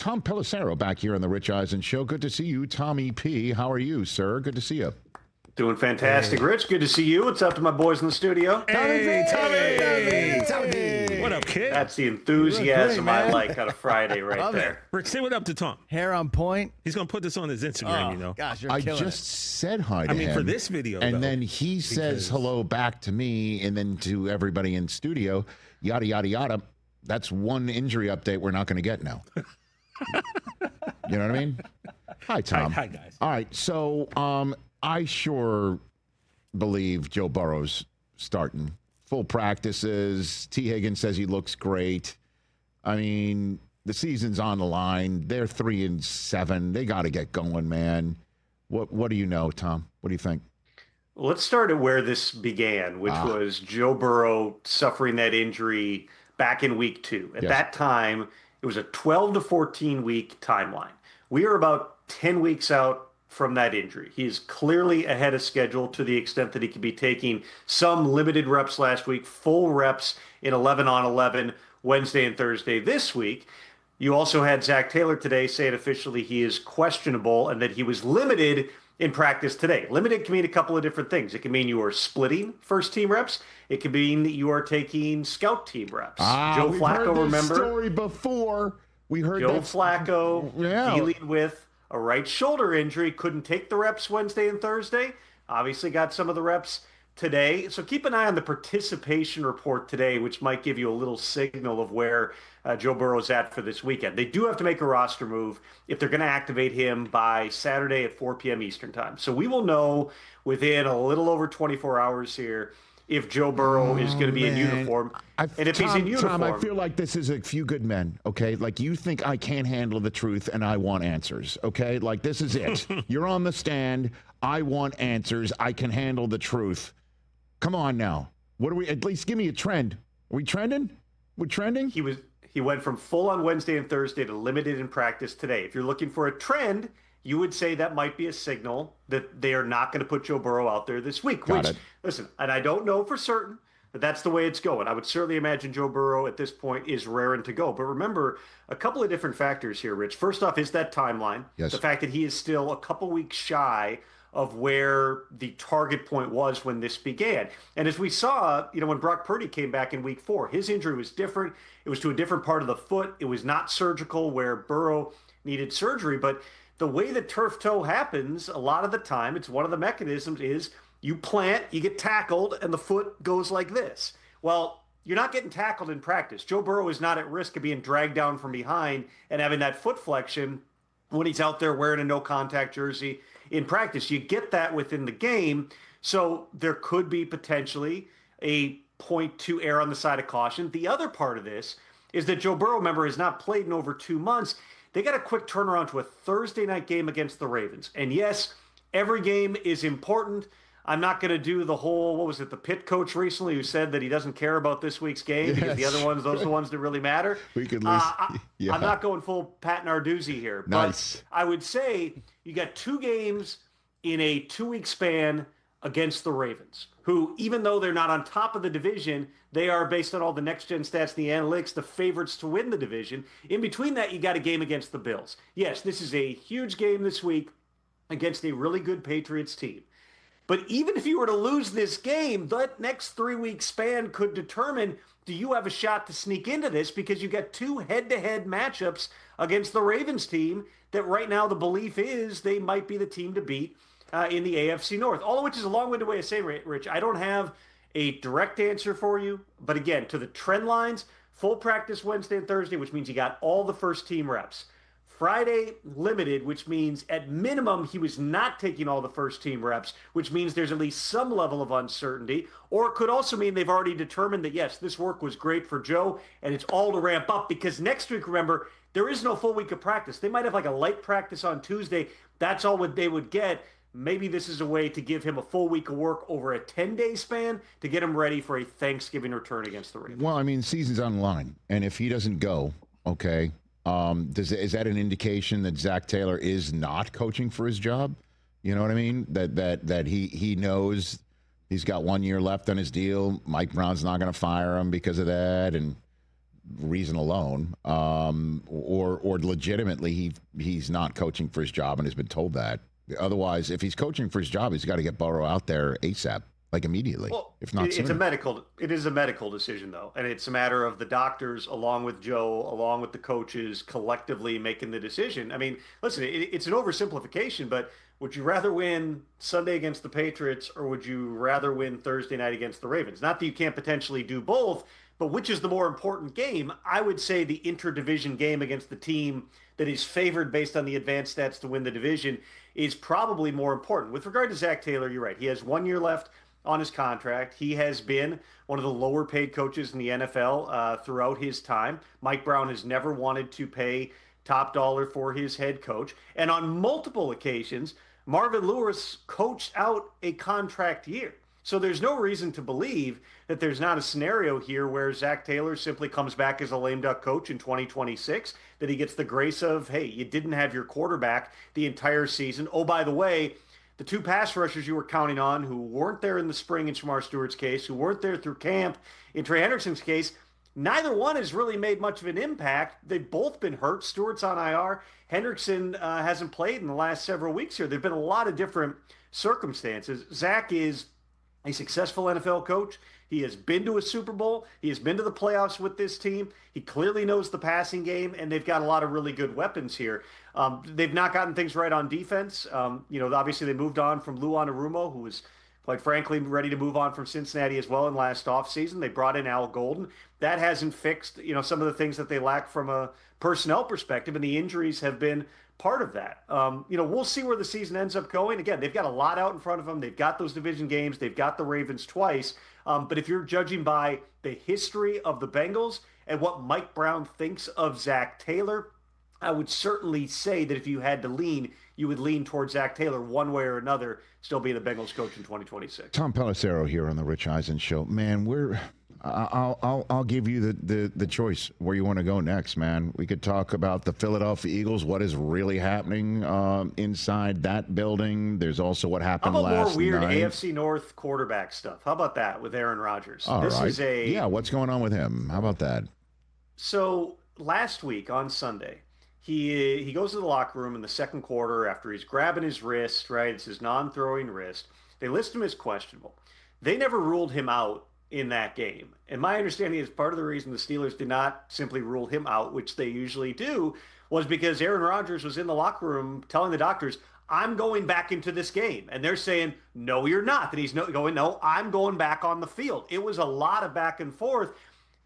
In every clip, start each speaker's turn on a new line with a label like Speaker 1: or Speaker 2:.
Speaker 1: Tom Pelissero back here on the Rich Eisen Show. Good to see you, Tommy P. How are you, sir? Good to see you.
Speaker 2: Doing fantastic, hey. Rich. Good to see you. What's up to my boys in the studio?
Speaker 3: Hey, Tommy.
Speaker 4: What up, kid?
Speaker 2: That's the enthusiasm I like on a Friday right there.
Speaker 4: Rich, say what up to Tom.
Speaker 3: Hair on point.
Speaker 4: He's going to put this on his Instagram, you know.
Speaker 3: Gosh, you're
Speaker 1: I
Speaker 3: killing
Speaker 1: just
Speaker 3: it.
Speaker 1: said hi to him.
Speaker 4: for this video,
Speaker 1: and
Speaker 4: though,
Speaker 1: then he says hello back to me and then to everybody in studio, yada, yada, yada. That's one injury update we're not going to get now. You know what I mean? Hi, Tom.
Speaker 4: Hi, guys.
Speaker 1: All right, so I sure believe Joe Burrow's starting. Full practices. T. Higgins says he looks great. I mean, the season's on the line. They're 3-7. They got to get going, man. What do you know, Tom? What do you think?
Speaker 2: Well, let's start at where this began, which was Joe Burrow suffering that injury back in week 2. At that time, it was a 12 to 14 week timeline. We are about 10 weeks out from that injury. He is clearly ahead of schedule to the extent that he could be taking some limited reps last week, full reps in 11 on 11 Wednesday and Thursday this week. You also had Zack Taylor today saying officially he is questionable and that he was limited in practice today. Limited can mean a couple of different things. It can mean you are splitting first team reps. It can mean that you are taking scout team reps. Joe Flacco, remember?
Speaker 1: Story before. We heard
Speaker 2: Joe Flacco dealing with a right shoulder injury, couldn't take the reps Wednesday and Thursday. Obviously got some of the reps today. So keep an eye on the participation report today, which might give you a little signal of where Joe Burrow's at for this weekend. They do have to make a roster move if they're going to activate him by Saturday at 4 p.m. Eastern time. So we will know within a little over 24 hours here if Joe Burrow is going to be in uniform. And if he's in uniform.
Speaker 1: Tom, I feel like this is a few good men, okay? Like, you think I can't handle the truth and I want answers, okay? Like, this is it. You're on the stand. I want answers. I can handle the truth. Come on now. What are we? At least give me a trend. Are we trending? We're trending?
Speaker 2: He went from full on Wednesday and Thursday to limited in practice today. If you're looking for a trend, you would say that might be a signal that they are not going to put Joe Burrow out there this week. Listen, and I don't know for certain, but that's the way it's going. I would certainly imagine Joe Burrow at this point is raring to go. But remember, a couple of different factors here, Rich. First off is that timeline.
Speaker 1: Yes.
Speaker 2: The fact that he is still a couple weeks shy of where the target point was when this began. And as we saw, when Brock Purdy came back in week 4, his injury was different. It was to a different part of the foot. It was not surgical where Burrow needed surgery. But the way that turf toe happens, a lot of the time, it's one of the mechanisms is you plant, you get tackled, and the foot goes like this. Well, you're not getting tackled in practice. Joe Burrow is not at risk of being dragged down from behind and having that foot flexion when he's out there wearing a no-contact jersey in practice. You get that within the game, so there could be potentially a point to err on the side of caution. The other part of this is that Joe Burrow, remember, has not played in over 2 months. They got a quick turnaround to a Thursday night game against the Ravens. And yes, every game is important. I'm not going to do the whole, the Pitt coach recently who said that he doesn't care about this week's game because the other ones, those are the ones that really matter.
Speaker 1: We could
Speaker 2: I'm not going full Pat Narduzzi here.
Speaker 1: Nice.
Speaker 2: But I would say you got 2 games in a 2-week span against the Ravens, who, even though they're not on top of the division, they are, based on all the next-gen stats, the analytics, the favorites to win the division. In between that, you got a game against the Bills. Yes, this is a huge game this week against a really good Patriots team. But even if you were to lose this game, that next 3-week span could determine, do you have a shot to sneak into this? Because you got 2 head-to-head matchups against the Ravens team that right now the belief is they might be the team to beat in the AFC North. All of which is a long-winded way of saying, Rich, I don't have a direct answer for you. But again, to the trend lines, full practice Wednesday and Thursday, which means you got all the first-team reps. Friday, limited, which means at minimum he was not taking all the first-team reps, which means there's at least some level of uncertainty. Or it could also mean they've already determined that, yes, this work was great for Joe, and it's all to ramp up. Because next week, remember, there is no full week of practice. They might have like a light practice on Tuesday. That's all what they would get. Maybe this is a way to give him a full week of work over a 10-day span to get him ready for a Thanksgiving return against the Ravens.
Speaker 1: Well, I mean, season's on the line. And if he doesn't go, okay, is that an indication that Zack Taylor is not coaching for his job? You know what I mean? That he knows he's got 1 year left on his deal. Mike Brown's not going to fire him because of that. And reason alone, or legitimately he's not coaching for his job and has been told that. Otherwise, if he's coaching for his job, he's got to get Burrow out there ASAP, like immediately.
Speaker 2: Well,
Speaker 1: if not sooner.
Speaker 2: It is a medical decision, though, and it's a matter of the doctors, along with Joe, along with the coaches, collectively making the decision. I mean, listen, it's an oversimplification, but would you rather win Sunday against the Patriots, or would you rather win Thursday night against the Ravens? Not that you can't potentially do both, but which is the more important game? I would say the interdivision game against the team that is favored based on the advanced stats to win the division is probably more important. With regard to Zack Taylor, you're right. He has 1 year left on his contract. He has been one of the lower paid coaches in the NFL throughout his time. Mike Brown has never wanted to pay top dollar for his head coach. And on multiple occasions, Marvin Lewis coached out a contract year. So there's no reason to believe that there's not a scenario here where Zack Taylor simply comes back as a lame duck coach in 2026, that he gets the grace of, hey, you didn't have your quarterback the entire season. Oh, by the way, the two pass rushers you were counting on who weren't there in the spring in Shamar Stewart's case, who weren't there through camp in Trey Hendrickson's case, neither one has really made much of an impact. They've both been hurt. Stewart's on IR. Hendrickson hasn't played in the last several weeks here. There have been a lot of different circumstances. Zach is a successful NFL coach. He has been to a Super Bowl. He has been to the playoffs with this team. He clearly knows the passing game, and they've got a lot of really good weapons here. They've not gotten things right on defense. Obviously they moved on from Lou Anarumo, who was, quite frankly, ready to move on from Cincinnati as well in last offseason. They brought in Al Golden. That hasn't fixed, some of the things that they lack from a personnel perspective, and the injuries have been part of that. We'll see where the season ends up going. Again, they've got a lot out in front of them. They've got those division games. They've got the Ravens twice. But if you're judging by the history of the Bengals and what Mike Brown thinks of Zack Taylor, I would certainly say that if you had to lean, you would lean towards Zack Taylor one way or another, still being the Bengals coach in 2026.
Speaker 1: Tom Pelissero here on the Rich Eisen Show. Man, I'll give you the choice where you want to go next, man. We could talk about the Philadelphia Eagles, what is really happening inside that building. There's also what happened last night.
Speaker 2: How about more weird AFC North quarterback stuff? How about that with Aaron Rodgers?
Speaker 1: All right. Yeah, what's going on with him? How about that?
Speaker 2: So last week on Sunday, he goes to the locker room in the second quarter after he's grabbing his wrist, right? It's his non-throwing wrist. They list him as questionable. They never ruled him out in that game. And my understanding is part of the reason the Steelers did not simply rule him out, which they usually do, was because Aaron Rodgers was in the locker room telling the doctors, I'm going back into this game. And they're saying, no, you're not. And he's going, no, I'm going back on the field. It was a lot of back and forth.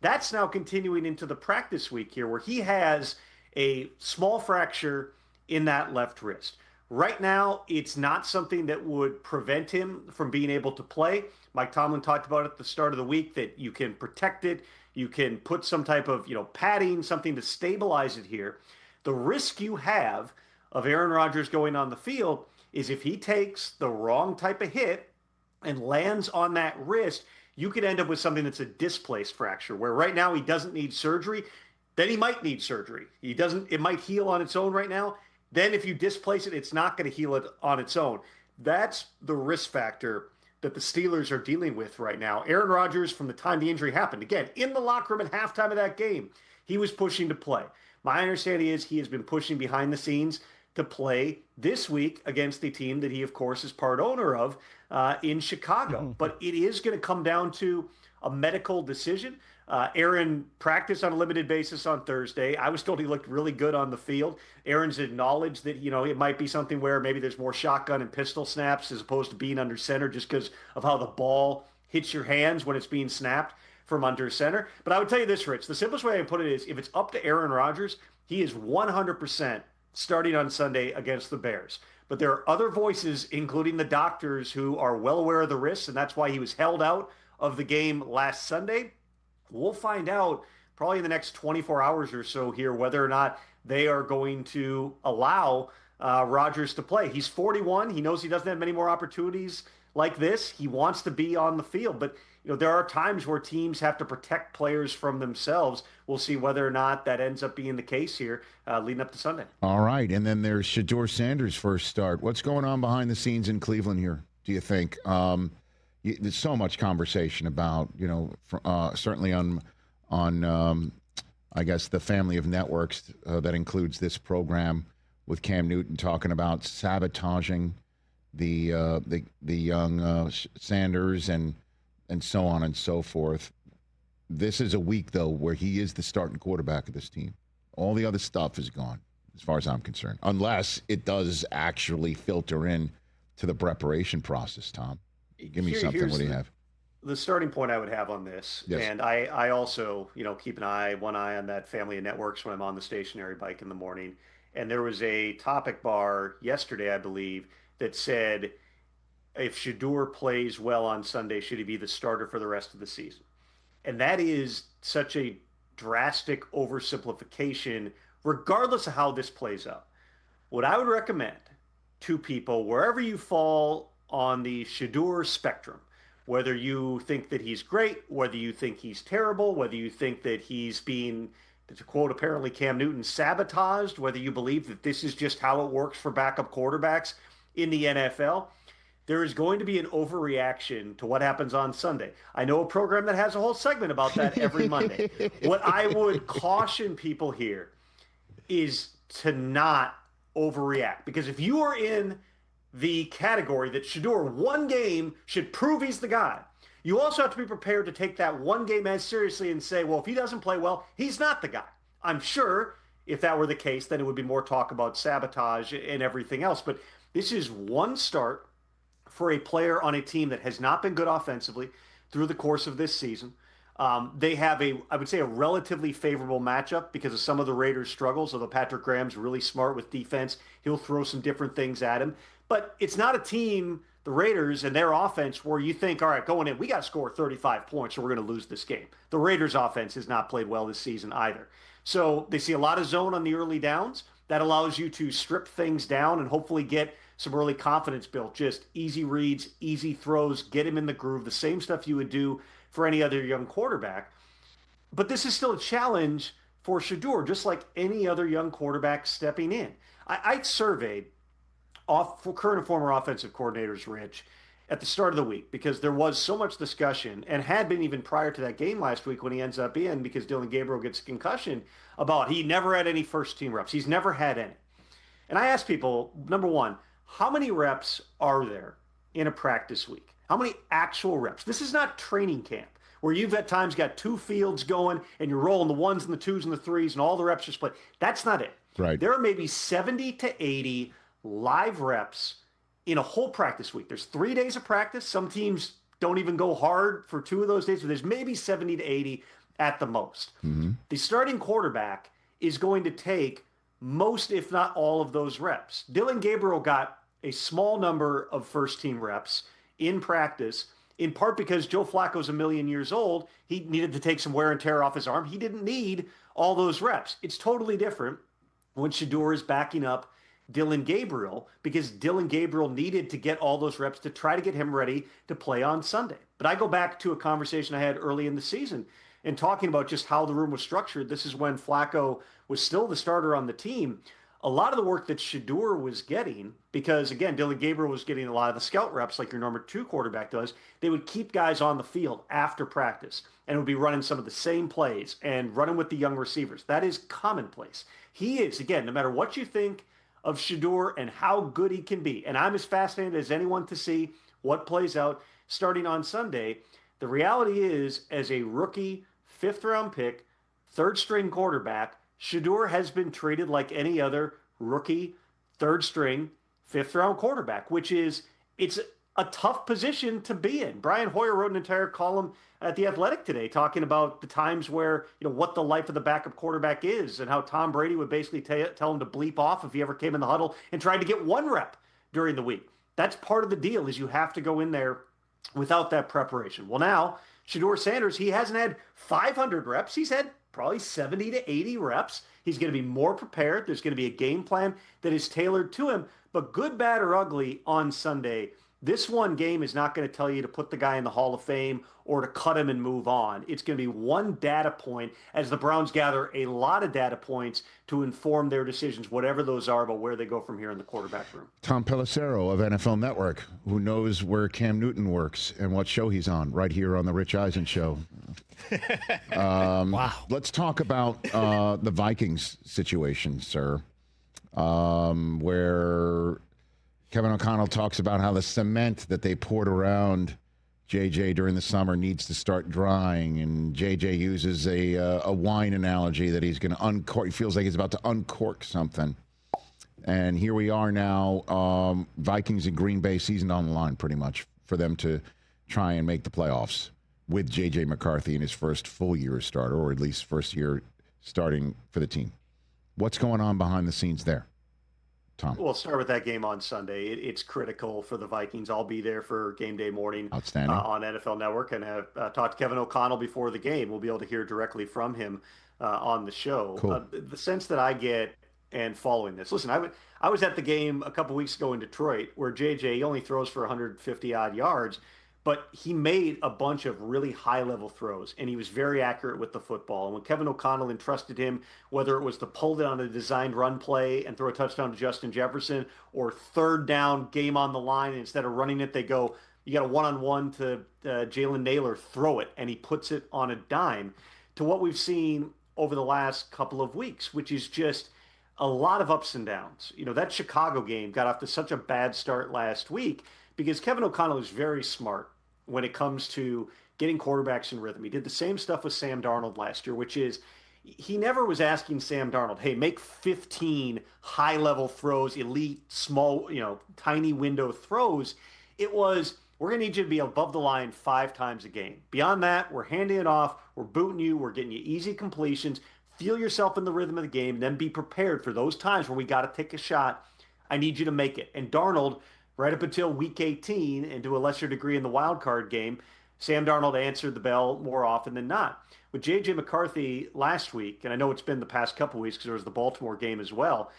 Speaker 2: That's now continuing into the practice week here, where he has a small fracture in that left wrist. Right now, it's not something that would prevent him from being able to play. Mike Tomlin talked about at the start of the week that you can protect it. You can put some type of, padding, something to stabilize it here. The risk you have of Aaron Rodgers going on the field is if he takes the wrong type of hit and lands on that wrist, you could end up with something that's a displaced fracture, where right now he doesn't need surgery. Then he might need surgery. It might heal on its own right now. Then if you displace it, it's not going to heal it on its own. That's the risk factor that the Steelers are dealing with right now. Aaron Rodgers, from the time the injury happened, again, in the locker room at halftime of that game, he was pushing to play. My understanding is he has been pushing behind the scenes to play this week against the team that he, of course, is part owner of in Chicago. But it is going to come down to a medical decision. Aaron practiced on a limited basis on Thursday. I was told he looked really good on the field. Aaron's acknowledged that, it might be something where maybe there's more shotgun and pistol snaps as opposed to being under center, just because of how the ball hits your hands when it's being snapped from under center. But I would tell you this, Rich, the simplest way I put it is, if it's up to Aaron Rodgers, he is 100% starting on Sunday against the Bears. But there are other voices, including the doctors, who are well aware of the risks, and that's why he was held out of the game last Sunday. We'll find out probably in the next 24 hours or so here whether or not they are going to allow Rodgers to play. He's 41. He knows he doesn't have many more opportunities like this. He wants to be on the field. But there are times where teams have to protect players from themselves. We'll see whether or not that ends up being the case here leading up to Sunday.
Speaker 1: All right. And then there's Shadur Sanders' first start. What's going on behind the scenes in Cleveland here, do you think? There's so much conversation about, certainly on I guess, the family of networks that includes this program with Cam Newton talking about sabotaging the young Sanders and so on and so forth. This is a week, though, where he is the starting quarterback of this team. All the other stuff is gone, as far as I'm concerned, unless it does actually filter in to the preparation process, Tom. Give me something. What do you have?
Speaker 2: The starting point I would have on this,
Speaker 1: Yes.
Speaker 2: and I also, keep one eye on that family of networks when I'm on the stationary bike in the morning. And there was a topic bar yesterday, I believe, that said, if Shadur plays well on Sunday, should he be the starter for the rest of the season? And that is such a drastic oversimplification, regardless of how this plays out. What I would recommend to people, wherever you fall on the Shadur spectrum, whether you think that he's great, whether you think he's terrible, whether you think that he's being, to quote apparently Cam Newton, sabotaged, whether you believe that this is just how it works for backup quarterbacks in the NFL, there is going to be an overreaction to what happens on Sunday. I know a program that has a whole segment about that every Monday. What I would caution people here is to not overreact, because if you are in the category that Shadur one game should prove he's the guy, you also have to be prepared to take that one game as seriously and say, well, if he doesn't play well, he's not the guy. I'm sure if that were the case, then it would be more talk about sabotage and everything else. But this is one start for a player on a team that has not been good offensively through the course of this season. They have I would say, a relatively favorable matchup because of some of the Raiders' struggles, although Patrick Graham's really smart with defense. He'll throw some different things at him. But it's not a team, the Raiders and their offense, where you think, all right, going in, we got to score 35 points or we're going to lose this game. The Raiders' offense has not played well this season either. So they see a lot of zone on the early downs. That allows you to strip things down and hopefully get some early confidence built. Just easy reads, easy throws, get him in the groove, the same stuff you would do for any other young quarterback. But this is still a challenge for Shadur, just like any other young quarterback stepping in. I surveyed current and former offensive coordinators, Rich, at the start of the week, because there was so much discussion, and had been even prior to that game last week when he ends up in, because Dylan Gabriel gets a concussion, about he never had any first team reps. He's never had any. And I asked people, number one, how many reps are there in a practice week? How many actual reps? This is not training camp where you've at times got two fields going and you're rolling the ones and the twos and the threes and all the reps are split. That's not it.
Speaker 1: Right.
Speaker 2: There are maybe 70 to 80 live reps in a whole practice week. There's 3 days of practice. Some teams don't even go hard for 2 of those days, but there's maybe 70 to 80 at the most. Mm-hmm. The starting quarterback is going to take most, if not all, of those reps. Dylan Gabriel got a small number of first-team reps in practice, in part because Joe Flacco's a million years old. He needed to take some wear and tear off his arm. He didn't need all those reps. It's totally different when Shadur is backing up Dylan Gabriel, because Dylan Gabriel needed to get all those reps to try to get him ready to play on Sunday. But I go back to a conversation I had early in the season and talking about just how the room was structured. This is when Flacco was still the starter on the team. A lot of the work that Shadur was getting, because again, Dylan Gabriel was getting a lot of the scout reps like your number 2 quarterback does, they would keep guys on the field after practice and would be running some of the same plays and running with the young receivers. That is commonplace. He is, again, no matter what you think of Shadur and how good he can be, and I'm as fascinated as anyone to see what plays out starting on Sunday. The reality is, as a rookie, 5th-round pick, 3rd-string quarterback, Shadur has been treated like any other rookie, 3rd-string, 5th-round quarterback, which is, it's a tough position to be in. Brian Hoyer wrote an entire column at The Athletic today talking about the times where, what the life of the backup quarterback is, and how Tom Brady would basically tell him to bleep off if he ever came in the huddle and tried to get 1 rep during the week. That's part of the deal, is you have to go in there without that preparation. Well, now, Shedeur Sanders, he hasn't had 500 reps. He's had probably 70 to 80 reps. He's going to be more prepared. There's going to be a game plan that is tailored to him. But good, bad, or ugly on Sunday, This one game is not going to tell you to put the guy in the Hall of Fame or to cut him and move on. It's going to be one data point as the Browns gather a lot of data points to inform their decisions, whatever those are, about where they go from here in the quarterback room.
Speaker 1: Tom Pelissero of NFL Network, who knows where Cam Newton works and what show he's on, right here on the Rich Eisen Show.
Speaker 3: Wow.
Speaker 1: Let's talk about the Vikings situation, sir, where Kevin O'Connell talks about how the cement that they poured around JJ during the summer needs to start drying, and JJ uses a wine analogy that he's going to uncork. He feels like he's about to uncork something. And here we are now, Vikings and Green Bay season on the line pretty much for them to try and make the playoffs with JJ McCarthy in his first full year starter, or at least first year starting for the team. What's going on behind the scenes there, Tom?
Speaker 2: We'll start with that game on Sunday. It's critical for the Vikings. I'll be there for game day morning on NFL Network, and have talked to Kevin O'Connell before the game. We'll be able to hear directly from him on the show.
Speaker 1: Cool.
Speaker 2: The sense that I get and following this, listen, I was at the game a couple weeks ago in Detroit where JJ only throws for 150-odd yards, but he made a bunch of really high-level throws, and he was very accurate with the football. And when Kevin O'Connell entrusted him, whether it was to pull it on a designed run play and throw a touchdown to Justin Jefferson, or third down, game on the line, and instead of running it, they go, you got a one-on-one to Jalen Naylor, throw it, and he puts it on a dime, to what we've seen over the last couple of weeks, which is just a lot of ups and downs. You know, that Chicago game got off to such a bad start last week because Kevin O'Connell is very smart when it comes to getting quarterbacks in rhythm. He did the same stuff with Sam Darnold last year, which is he never was asking Sam Darnold, hey, make 15 high-level throws, elite, small, tiny window throws. It was, we're going to need you to be above the line 5 times a game. Beyond that, we're handing it off, we're booting you, we're getting you easy completions. Feel yourself in the rhythm of the game, and then be prepared for those times where we got to take a shot. I need you to make it. And Darnold, right up until week 18, and to a lesser degree in the wild card game, Sam Darnold answered the bell more often than not. With JJ McCarthy last week, and I know it's been the past couple weeks because there was the Baltimore game as well,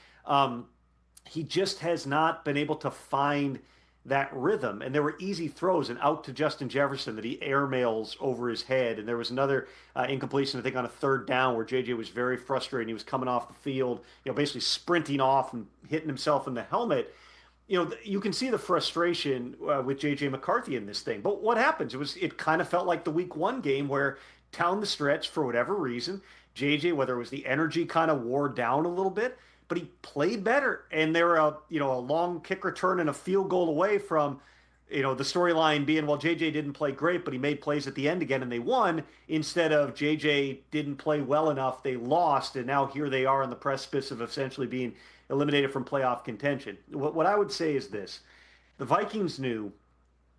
Speaker 2: he just has not been able to find that rhythm. And there were easy throws and out to Justin Jefferson that he airmails over his head. And there was another incompletion, I think, on a third down where JJ was very frustrated. He was coming off the field, basically sprinting off and hitting himself in the helmet. You can see the frustration with JJ McCarthy in this thing. But what happens? It kind of felt like the week 1 game where down the stretch, for whatever reason, JJ, whether it was the energy kind of wore down a little bit, but he played better. And they were a long kick return and a field goal away from, the storyline being, well, JJ didn't play great, but he made plays at the end again and they won, instead of JJ didn't play well enough, they lost, and now here they are on the precipice of essentially being eliminated from playoff contention. What I would say is this. The Vikings knew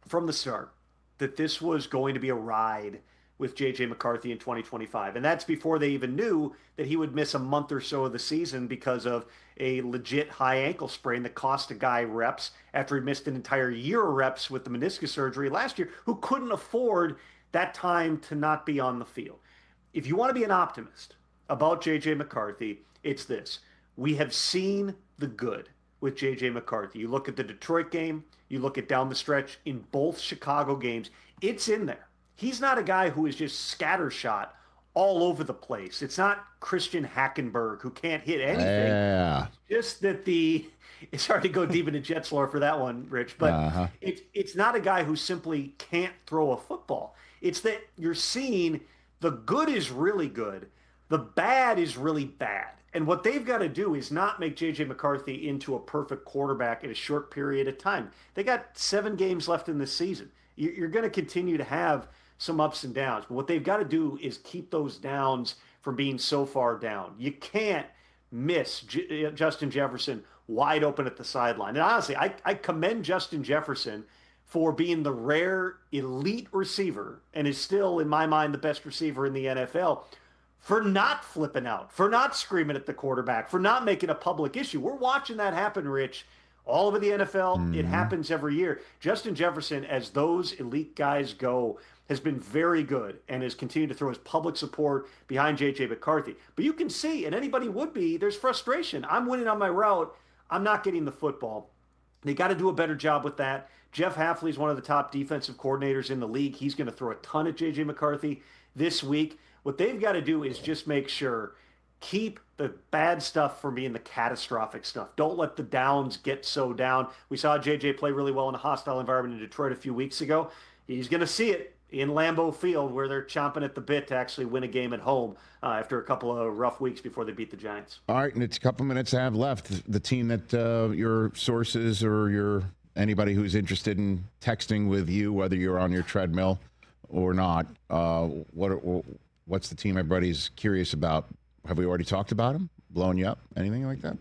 Speaker 2: from the start that this was going to be a ride with JJ McCarthy in 2025. And that's before they even knew that he would miss a month or so of the season because of a legit high ankle sprain that cost a guy reps after he missed an entire year of reps with the meniscus surgery last year, who couldn't afford that time to not be on the field. If you want to be an optimist about JJ McCarthy, it's this. We have seen the good with JJ McCarthy. You look at the Detroit game, you look at down the stretch in both Chicago games, it's in there. He's not a guy who is just scattershot all over the place. It's not Christian Hackenberg who can't hit anything.
Speaker 1: Yeah.
Speaker 2: Just that it's hard to go deep into Jets lore for that one, Rich, but it's not a guy who simply can't throw a football. It's that you're seeing the good is really good, the bad is really bad. And what they've got to do is not make J.J. McCarthy into a perfect quarterback in a short period of time. They got 7 games left in the season. You're going to continue to have some ups and downs. But what they've got to do is keep those downs from being so far down. You can't miss Justin Jefferson wide open at the sideline. And honestly, I commend Justin Jefferson for being the rare elite receiver, and is still, in my mind, the best receiver in the NFL, for not flipping out, for not screaming at the quarterback, for not making a public issue. We're watching that happen, Rich, all over the NFL. Mm-hmm. It happens every year. Justin Jefferson, as those elite guys go, has been very good and has continued to throw his public support behind J.J. McCarthy. But you can see, and anybody would be, there's frustration. I'm winning on my route. I'm not getting the football. They got to do a better job with that. Jeff Hafley is one of the top defensive coordinators in the league. He's going to throw a ton at JJ McCarthy this week. What they've got to do is just make sure, keep the bad stuff from being the catastrophic stuff. Don't let the downs get so down. We saw JJ play really well in a hostile environment in Detroit a few weeks ago. He's going to see it in Lambeau Field, where they're chomping at the bit to actually win a game at home after a couple of rough weeks before they beat the Giants.
Speaker 1: All right, and it's a couple minutes I have left. The team that your sources or anybody who's interested in texting with you, whether you're on your treadmill or not, what's the team everybody's curious about? Have we already talked about them? Blowing you up? Anything like that?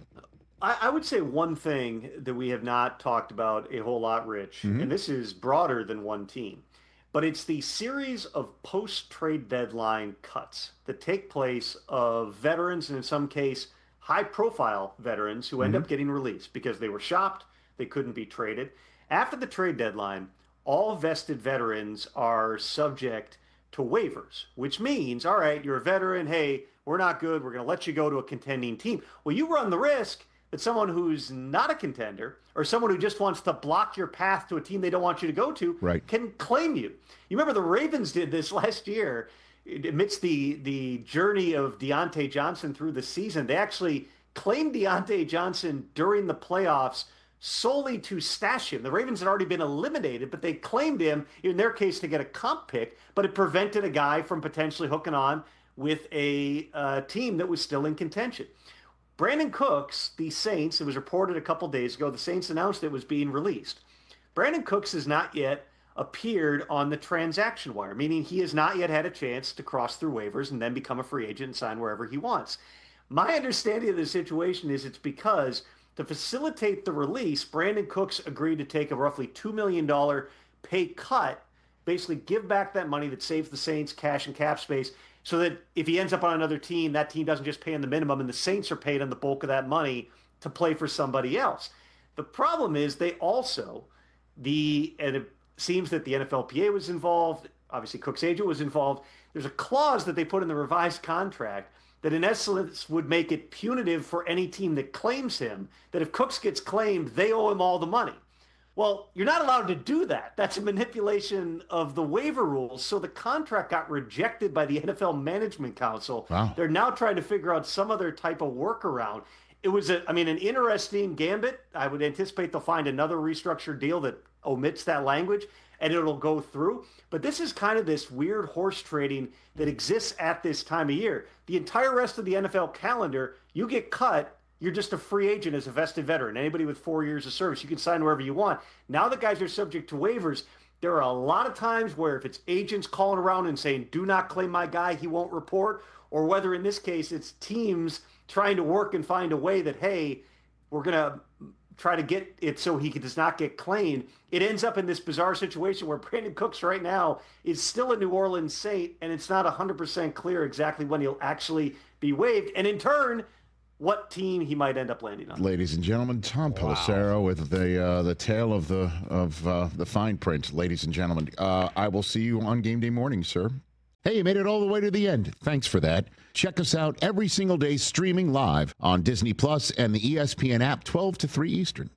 Speaker 2: I would say one thing that we have not talked about a whole lot, Rich, and this is broader than one team, but it's the series of post-trade deadline cuts that take place of veterans, and in some case, high-profile veterans who end up getting released because they were shopped, they couldn't be traded. After the trade deadline, all vested veterans are subject to waivers, which means, all right, you're a veteran, hey, we're not good, we're going to let you go to a contending team. Well, you run the risk that someone who's not a contender or someone who just wants to block your path to a team they don't want you to go to can claim you. You remember the Ravens did this last year amidst the journey of Deontay Johnson through the season. They actually claimed Deontay Johnson during the playoffs solely to stash him. The Ravens had already been eliminated, but they claimed him, in their case, to get a comp pick, but it prevented a guy from potentially hooking on with a team that was still in contention. Brandon Cooks, the Saints, it was reported a couple days ago, the Saints announced it was being released. Brandon Cooks has not yet appeared on the transaction wire, meaning he has not yet had a chance to cross through waivers and then become a free agent and sign wherever he wants. My understanding of the situation is it's because to facilitate the release, Brandon Cooks agreed to take a roughly $2 million pay cut, basically give back that money that saves the Saints cash and cap space, so that if he ends up on another team, that team doesn't just pay him the minimum and the Saints are paid on the bulk of that money to play for somebody else. The problem is they also, and it seems that the NFLPA was involved, obviously Cook's agent was involved, there's a clause that they put in the revised contract that in essence would make it punitive for any team that claims him, that if Cooks gets claimed, they owe him all the money. Well, you're not allowed to do that. That's a manipulation of the waiver rules. So the contract got rejected by the NFL Management Council.
Speaker 1: Wow.
Speaker 2: They're now trying to figure out some other type of workaround. It was, an interesting gambit. I would anticipate they'll find another restructured deal that omits that language, and it'll go through. But this is kind of this weird horse trading that exists at this time of year. The entire rest of the NFL calendar, you get cut, you're just a free agent as a vested veteran. Anybody with 4 years of service, you can sign wherever you want. Now the guys are subject to waivers. There are a lot of times where if it's agents calling around and saying, do not claim my guy, he won't report, or whether in this case it's teams trying to work and find a way that, hey, we're going to try to get it so he does not get claimed. It ends up in this bizarre situation where Brandon Cooks right now is still a New Orleans Saint, and it's not 100% clear exactly when he'll actually be waived. And in turn, what team he might end up landing on.
Speaker 1: Ladies and gentlemen, Tom Pelissero with the tale of the fine print. Ladies and gentlemen, I will see you on game day morning, sir. Hey, you made it all the way to the end. Thanks for that. Check us out every single day streaming live on Disney Plus and the ESPN app 12 to 3 Eastern.